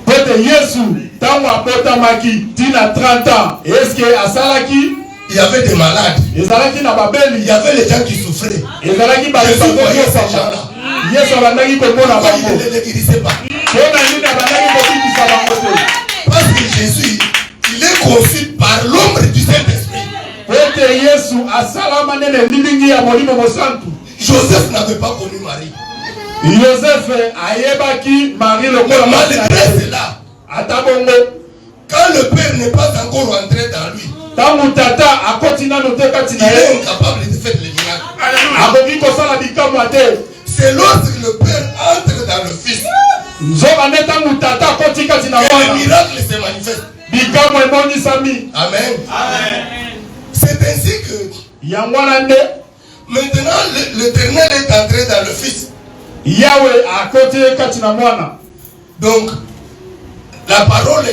Pote Yesu tangu abotamaki tina 30 ans, est-ce que asalaki? Il y avait des malades. Ezalaki na Il babeli. y avait les gens qui souffraient. Ezalaki Jésus balibako voyait ces yosama. gens-là. Yesu abandaki komona Pourquoi bango. il ne les guérissait pas? Pona nini abandaki kobikisa bango te? Parce que Jésus, il est conçu par l'ombre du Saint-Esprit. Pote Yesu asalama nene lilingi ya molimo mosantu. Joseph n'avait pas connu Marie. Joseph ayebaki Marie Mais lokola malgré cela, ata bongo. quand le Père n'est pas encore entré dans lui, Tangu tata akoti nano te kati il na est ye. incapable de faire les miracles. Alléluia. Akoki kosala bikamwa te. C'est lorsque le Père entre dans le Fils Nzoka nde tangu tata akoti kati na que le mwana. miracle se manifeste. Bikamwa emonisami. Amen. C'est ainsi que Yango wana nde maintenant l'Éternel est entré dans le Fils. Yahweh akoti kati na mwana. Donc, la parole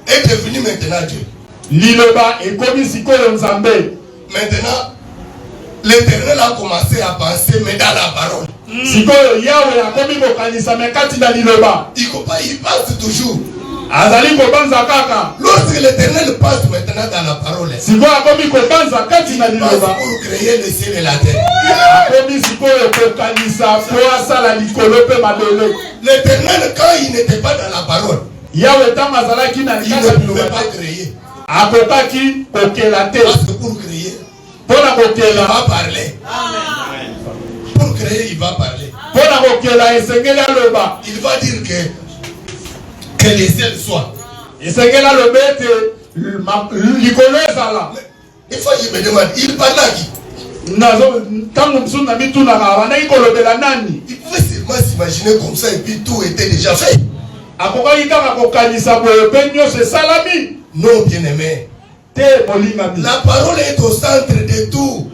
est devenue maintenant Dieu. Liloba ekomi sikoyo Nzambe. Maintenant, l'Éternel a commencé à penser, mais dans la parole. Sikoyo Yahweh akomi kokanisa me kati na liloba. Il pense toujours. Azali kobanza kaka. Lorsque l'Éternel passe maintenant dans la parole, Sikoyo akomi kobanza kati na il passe liloba. pour créer le ciel et la terre. Akomi sikoyo kokanisa po asala likolo pe mabele. L'Éternel, quand il n'était pas dans la parole, Yahweh tango azalaki na il ne likasa pouvait liloba. pas créer. Akokaki kokela te. Parce que pour créer, Pona il kokela. va parler. Pour créer, il va parler. Pona kokela esengeli aloba. Il va dire que les ciels soient. Esengeli aloba ete likolo ezala. Des fois, je me demande, il parle à qui? Nazo tango msusu na mitunaka abandaki kolobela nani? Il pouvait seulement s'imaginer comme ça et puis tout était déjà fait. Akokaki kaka kokanisa boye pe nyonso esalami. Non, bien-aimé. Te molingami. La parole est au centre de tout.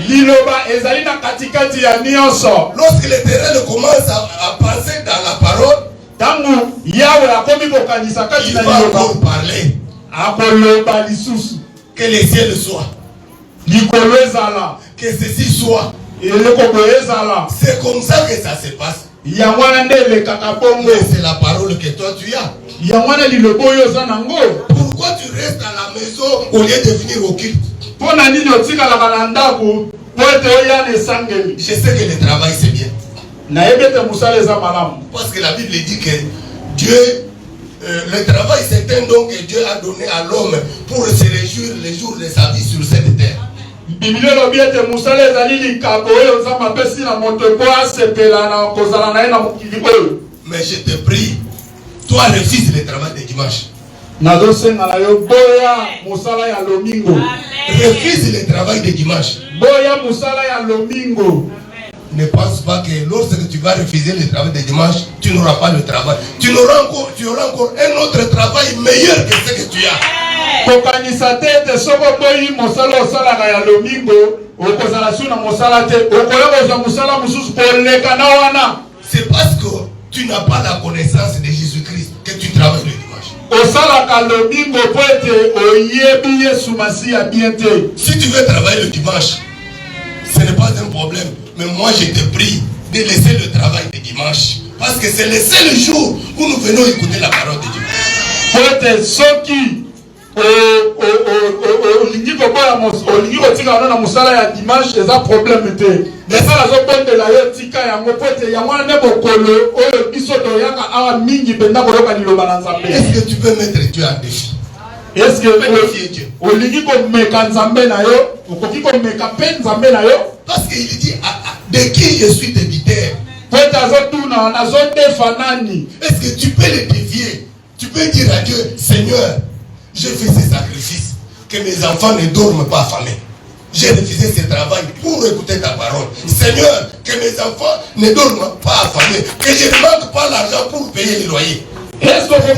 Liloba ezali na katikati ya nyonso. Lorsque l'Éternel commence à penser dans la parole, Tango Yahweh akomi kokanisa kati il na va liloba. encore parler. Akoloba lisusu. Que les ciels soient. Que ceci soit. C'est comme ça que ça se passe. Mais c'est la parole que toi tu as. Pourquoi tu restes à la maison au lieu de venir au culte? Je sais que le travail c'est bien. Parce que la Bible dit que Dieu, le travail c'est un don que Dieu a donné à l'homme pour se réjouir les jours de sa vie sur cette terre. Mais je te prie, toi refuse le travail de dimanche. Refuse le travail de dimanche. Ne pense pas que lorsque tu vas refuser le travail de dimanche, tu n'auras pas le travail. Tu auras encore un autre travail meilleur que ce que tu as. C'est parce que tu n'as pas la connaissance de Jésus-Christ que tu travailles le dimanche. Si tu veux travailler le dimanche, ce n'est pas un problème. Mais moi je te prie de laisser le travail de dimanche. Parce que c'est le seul jour où nous venons écouter la parole de Dieu. Est-ce que tu peux mettre Dieu en défi? Est-ce que parce qu'il dit de qui je suis débiteur. Est-ce que tu peux le dévier? Tu peux dire à Dieu, Seigneur, j'ai fait ce sacrifice, que mes enfants ne dorment pas affamés. J'ai refusé ce travail pour écouter ta parole. Seigneur, que mes enfants ne dorment pas affamés, que je ne manque pas l'argent pour payer les loyers. Est-ce que vous pouvez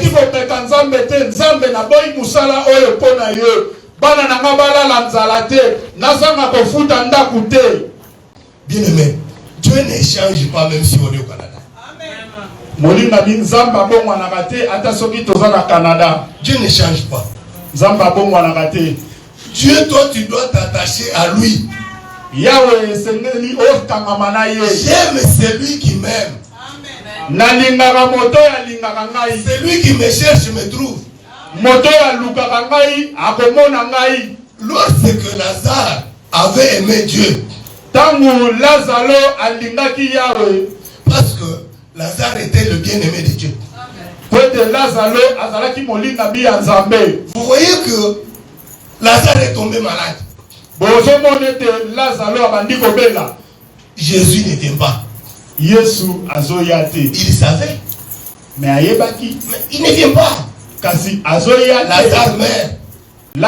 bien aimé, Dieu ne change pas même si on est au Canada. Dieu ne change pas. Dieu, toi, tu dois t'attacher à lui. J'aime celui qui m'aime. Celui qui me cherche me trouve. Lorsque Lazare avait aimé Dieu, parce que Lazare était le bien-aimé de Dieu. Vous voyez que Lazare est tombé malade. Jésus ne vient pas. Il savait. Mais il ne vient pas. Lazare meurt. Il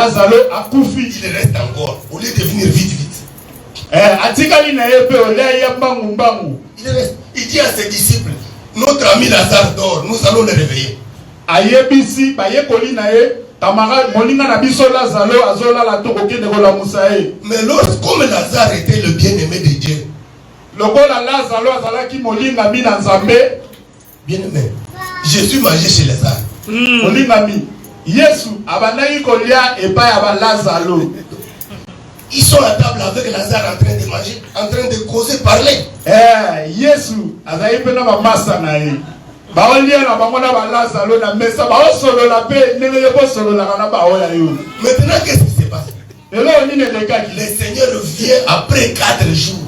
reste encore. Au lieu de venir vite. Il dit à ses disciples, notre ami Lazare dort, nous allons le réveiller. Mais comme Lazare était le bien-aimé de Dieu, bien-aimé, Jésus mangeait chez Lazare. Ils sont à table avec Lazare en train de manger, en train de causer, parler. Maintenant, qu'est-ce qui se passe? Le Seigneur revient après 4 jours.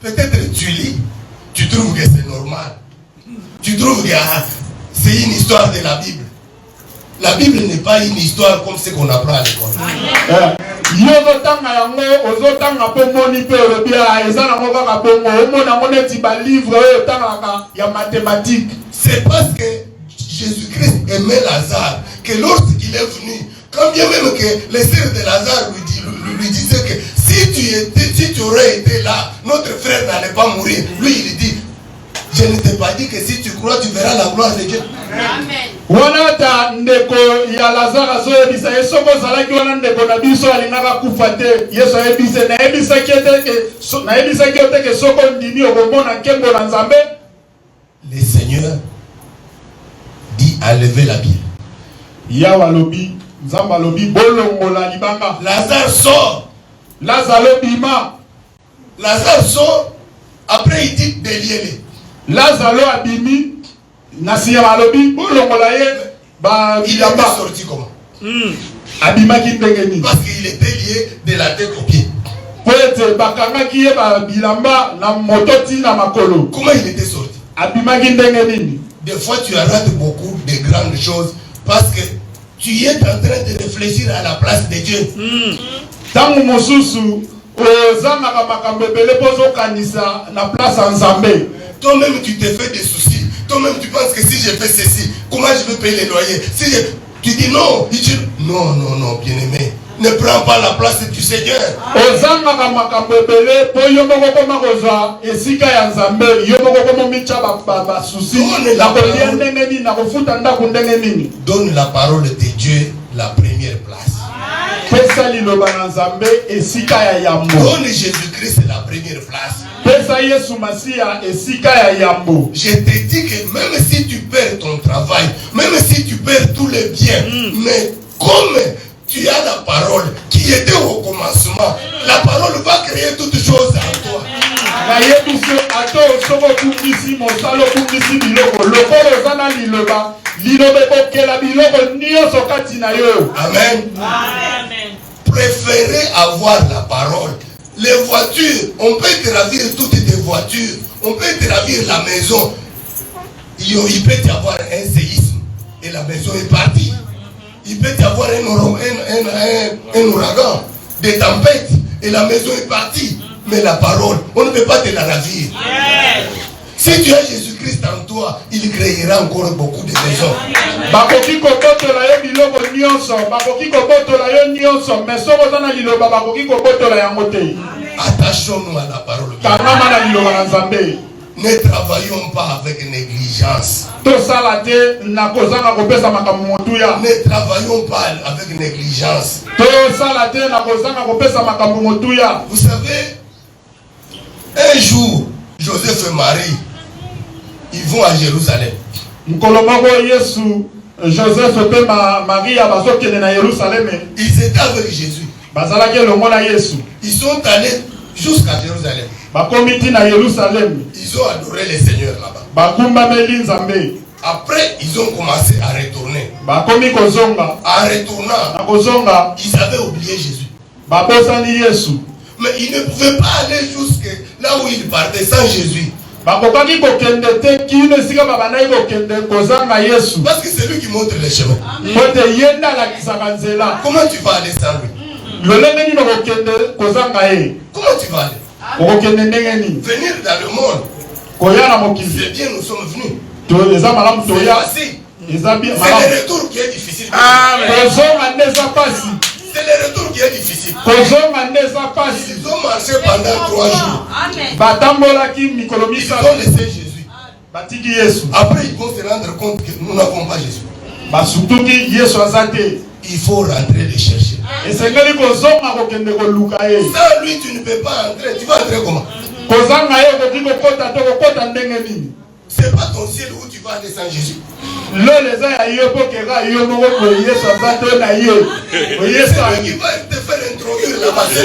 Peut-être tu lis, tu trouves que c'est normal. Tu trouves que c'est une histoire de la Bible. La Bible n'est pas une histoire comme ce qu'on apprend à l'école. C'est parce que Jésus-Christ aimait Lazare que lorsqu'il est venu, quand bien même que les sœurs de Lazare lui disaient que si tu aurais été là, notre frère n'allait pas mourir. Lui, il dit, je ne t'ai pas dit que si tu crois, tu verras la gloire de Dieu. Amen. Le Seigneur dit enlevez la pierre. Lazare sort. Lazare sort. Après il dit déliez-les. Lazare abimi. Nasiya malobi. Il est sorti comment? Parce qu'il était lié de la tête aux pieds. Comment il était sorti? Des fois tu rates beaucoup de grandes choses parce que tu es en train de réfléchir à la place de Dieu. Toi-même tu te fais des soucis. Toi-même tu penses que si je fais ceci, comment je vais payer les loyers? Tu dis non. Non, bien-aimé. Ne prends pas la place du Seigneur. Donne la parole de Dieu la première place. Donne Jésus-Christ la première place. Je te dis que même si tu perds ton travail, même si tu perds tous les biens, mais comme tu as la parole qui était au commencement, la parole va créer toutes choses en toi. Amen. Préférez avoir la parole. Les voitures, on peut gravir toutes tes voitures, on peut gravir la maison. Il peut y avoir un séisme et la maison est partie. Il peut y avoir un ouragan, des tempêtes et la maison est partie. Mais la parole, on ne peut pas te la ravir. Si tu as Jésus-Christ en toi, il créera encore beaucoup de maisons. Attachons-nous à la parole. Ne travaillons pas avec négligence. Ne travaillons pas avec négligence. Vous savez, un jour, Joseph et Marie, ils vont à Jérusalem. Ils étaient avec Jésus. Ils sont allés jusqu'à Jérusalem. Ils ont adoré le Seigneur là-bas. Après, ils ont commencé à retourner. En retournant, ils avaient oublié Jésus. Mais ils ne pouvaient pas aller jusque là où ils partaient sans Jésus. Parce que c'est lui qui montre le chemin. Comment tu vas aller sans lui? Comment tu vas aller? Venir dans le monde. C'est bien, nous sommes venus. C'est facile. C'est le retour qui est difficile. C'est le retour qui est difficile. Ils ont marché pendant 3 jours. Ils ont laissé Jésus. Après, ils vont se rendre compte que nous n'avons pas Jésus. Il faut rentrer les chercher. Sans lui, tu ne peux pas entrer. Tu vas entrer comment? C'est pas ton ciel où tu vas aller sans Jésus. C'est lui qui va te faire introduire là-bas. Il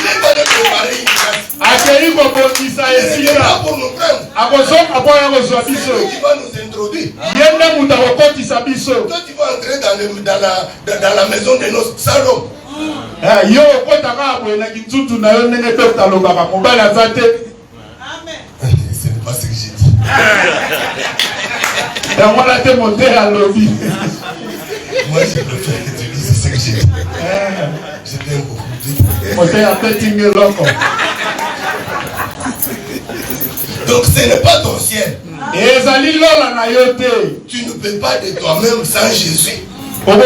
est pas de préparer une place. Il est là pour nous prendre. C'est lui qui va nous introduire. Toi, tu vas entrer dans la maison de nos salons. Ce n'est pas ce que j'ai dit. Moi, je préfère que tu dises ce que j'ai dit. Je t'aime beaucoup. Donc ce n'est pas ton ciel. Tu ne peux pas de toi-même sans Jésus. Tu vas,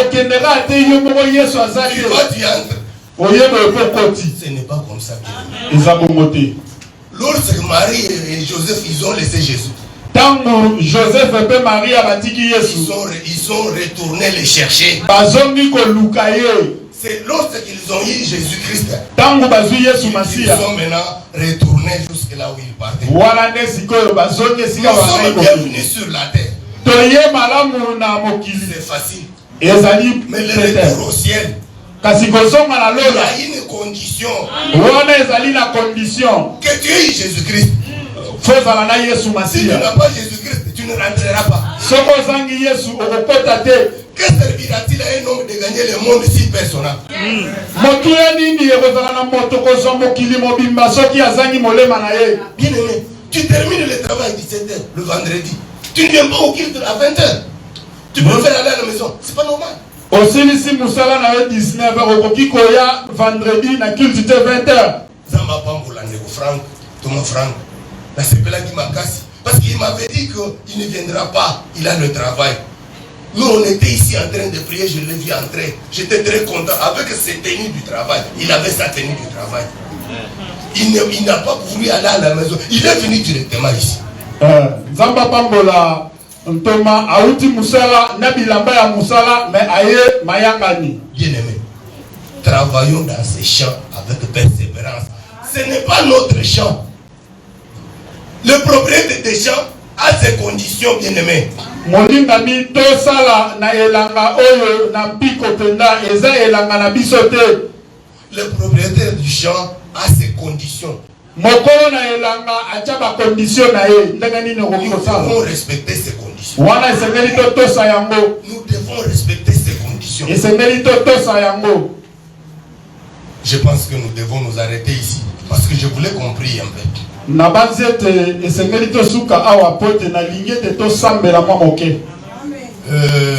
tu entres. Ce n'est pas comme ça. Lorsque Marie et Joseph, ils ont laissé Jésus. Joseph et Marie ils sont retournés les chercher. C'est lorsqu'ils ont eu Jésus-Christ. Ils sont maintenant retournés jusque là où ils partaient. Nous sommes bienvenus sur la terre. C'est facile. Mais le retour au ciel, il y a une condition. Que tu aies Jésus-Christ. Si tu n'as pas Jésus-Christ, tu ne rentreras pas. Que servira-t-il à un homme de gagner le monde si personne n'a? Bien-aimé, tu termines le travail à 17h le vendredi. Tu ne viens pas au culte à 20h. Tu peux faire aller à la maison. C'est pas normal. Osilisi musala na 19h okokikoya vendredi na culte de 20h. Zamba pambola ndeko Franck, Thomas Franck. La sepela qui m'a cassé parce qu'il m'avait dit qu'il ne viendra pas, il a le travail. Nous on était ici en train de prier, je l'ai vu entrer. J'étais très content avec ses tenues du travail. Il avait sa tenue du travail. Il n'a pas voulu aller à la maison. Il est venu directement ici. Zamba pambola Ntoma auti musala nabilamba ya musala mais aye mayangani. Bien-aimé, travaillons dans ces champs avec persévérance. Ce n'est pas notre champ. Le propriétaire des champs a ses conditions, bien-aimé. Molingami to sala na elanga oyo na mpiko tenda eza elanga na bisote. Le propriétaire du champ a ses conditions. Nous devons respecter ces conditions. Nous devons respecter ces conditions. Je pense que nous devons nous arrêter ici. Parce que je voulais qu'on prie un peu.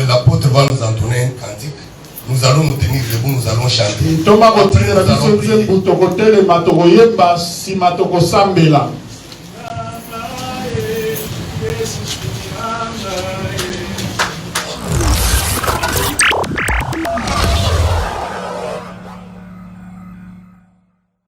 L'apôtre va nous entonner un cantique. Nous allons nous tenir debout, nous allons chanter.